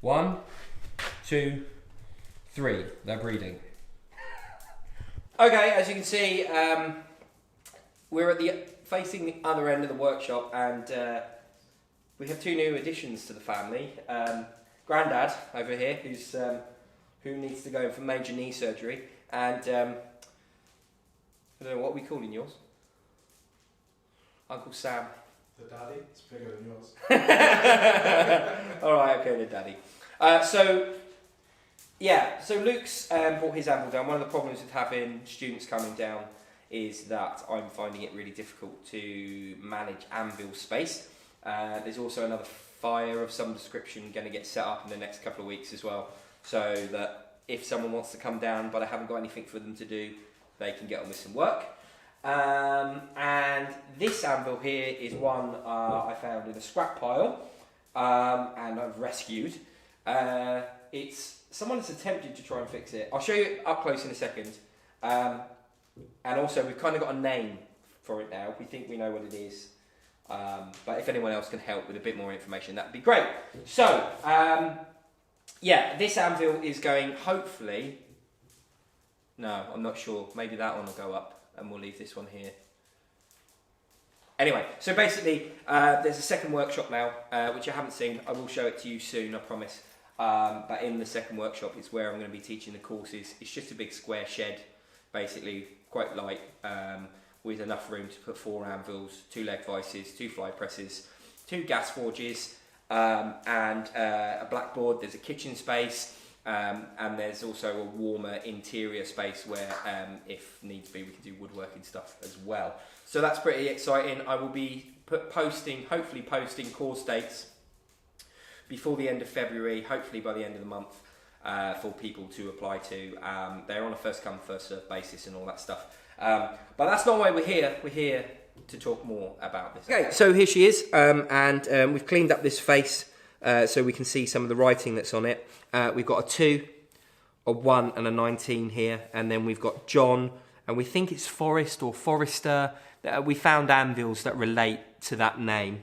1, 2, 3. They're breeding. Okay, as you can see, we're at facing the other end of the workshop, and we have 2 new additions to the family. Grandad over here, who needs to go in for major knee surgery, and I don't know, what are we calling yours? Uncle Sam. The daddy? It's bigger than yours. Alright, okay, the daddy. So Luke's brought his Anvil down. One of the problems with having students coming down is that I'm finding it really difficult to manage Anvil space. There's also another fire of some description going to get set up in the next couple of weeks as well, so that if someone wants to come down but I haven't got anything for them to do, they can get on with some work. And this Anvil here is one I found in a scrap pile, and I've rescued. Someone has attempted to try and fix it. I'll show you up close in a second. And also we've kind of got a name for it now. We think we know what it is. But if anyone else can help with a bit more information, that'd be great. So, this Anvil is going, hopefully... No, I'm not sure. Maybe that one will go up and we'll leave this one here. Anyway, so basically, there's a second workshop now, which I haven't seen. I will show it to you soon, I promise. But in the second workshop is where I'm going to be teaching the courses. It's just a big square shed, basically, quite light, with enough room to put 4 anvils, 2 leg vices, 2 fly presses, 2 gas forges, and a blackboard. There's a kitchen space, and there's also a warmer interior space where, if needs be, we can do woodworking stuff as well. So that's pretty exciting. I will be hopefully posting course dates before the end of February, hopefully by the end of the month, for people to apply to. They're on a first come, first served basis and all that stuff. But that's not why we're here. We're here to talk more about this. Okay, so here she is, and we've cleaned up this face so we can see some of the writing that's on it. We've got a 2, a 1 and a 19 here, and then we've got John, and we think it's Forrest or Forrester. We found anvils that relate to that name.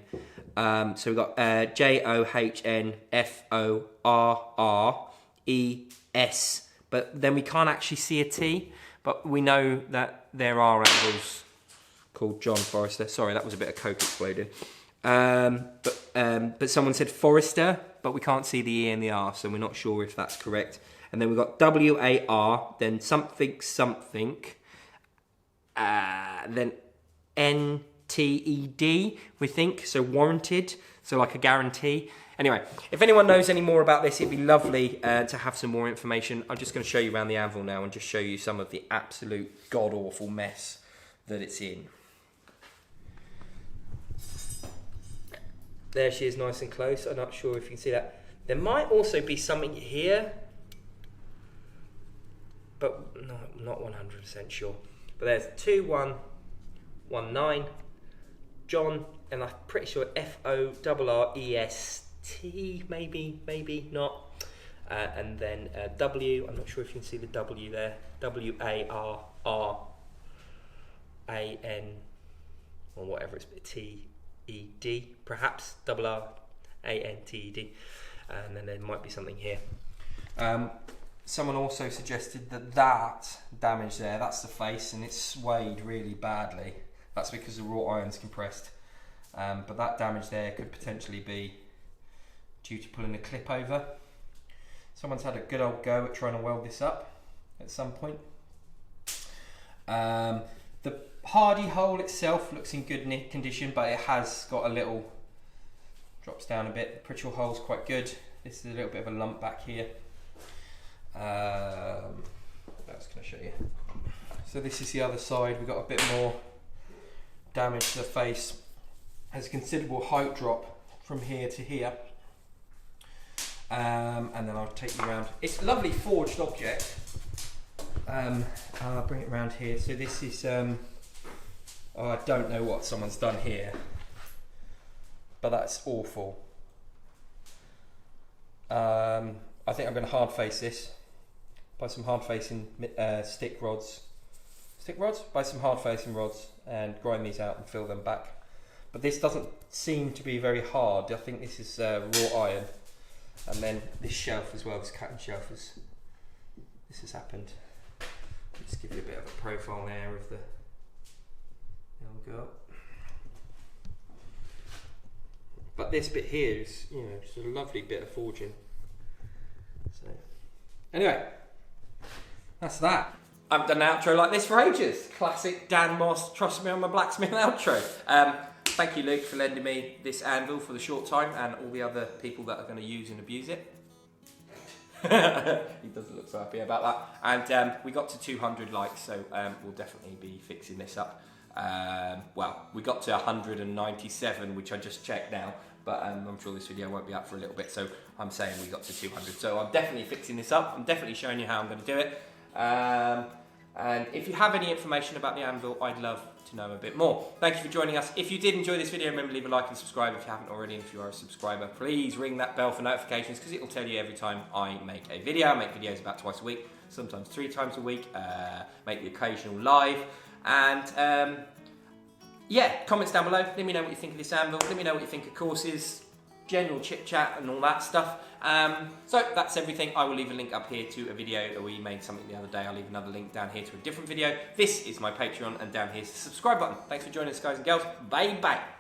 So we've got JOHNFORRES, but then we can't actually see a T, but we know that there are anvils called John Forrester. Sorry, that was a bit of coke exploding. But someone said Forrester, but we can't see the E and the R, so we're not sure if that's correct. And then we've got WAR, then something, then NTED, we think, so warranted, so like a guarantee. Anyway, if anyone knows any more about this, it'd be lovely to have some more information. I'm just going to show you around the anvil now and just show you some of the absolute god-awful mess that it's in. There she is, nice and close. I'm not sure if you can see that. There might also be something here, but no, I'm not 100% sure. But there's 2119 John, and I'm pretty sure FORREST, maybe not. And then W, I'm not sure if you can see the W there, WARRAN, or whatever it's, TED, perhaps, RRANTED, and then there might be something here. Someone also suggested that damage there, that's the face, and it's swayed really badly. That's because the wrought iron's compressed. But that damage there could potentially be due to pulling the clip over. Someone's had a good old go at trying to weld this up at some point. The hardy hole itself looks in good condition, but it has got a little, drops down a bit. The Pritchell hole's quite good. This is a little bit of a lump back here. That's going to show you. So this is the other side. We've got a bit more damage to the face. Has a considerable height drop from here to here. And then I'll take you around. It's a lovely forged object. I'll bring it around here. So this is, I don't know what someone's done here, but that's awful. I think I'm going to hard face this. Buy some hard facing stick rods. Buy some hard facing rods and grind these out and fill them back. But this doesn't seem to be very hard. I think this is raw iron. And then this shelf as well, this cutting shelf, this has happened. Just give you a bit of a profile there of the girl. But this bit here is, you know, just a lovely bit of forging. So, anyway, that's that. I haven't done an outro like this for ages. Classic Dan Moss, trust me on my blacksmith outro. Thank you, Luke, for lending me this anvil for the short time, and all the other people that are going to use and abuse it. He doesn't look so happy about that. And we got to 200 likes, so we'll definitely be fixing this up. Well, we got to 197, which I just checked now, but I'm sure this video won't be up for a little bit, so I'm saying we got to 200. So I'm definitely fixing this up. I'm definitely showing you how I'm going to do it. And if you have any information about the anvil, I'd love to know a bit more. Thank you for joining us. If you did enjoy this video, remember to leave a like and subscribe if you haven't already. And if you are a subscriber, please ring that bell for notifications, because it will tell you every time I make a video. I make videos about twice a week, sometimes 3 times a week, make the occasional live. And yeah, comments down below. Let me know what you think of this anvil. Let me know what you think of courses, general chit chat and all that stuff. So that's everything. I will leave a link up here to a video that we made something the other day. I'll leave another link down here to a different video. This is my Patreon, and down here is the subscribe button. Thanks for joining us, guys and girls. Bye bye.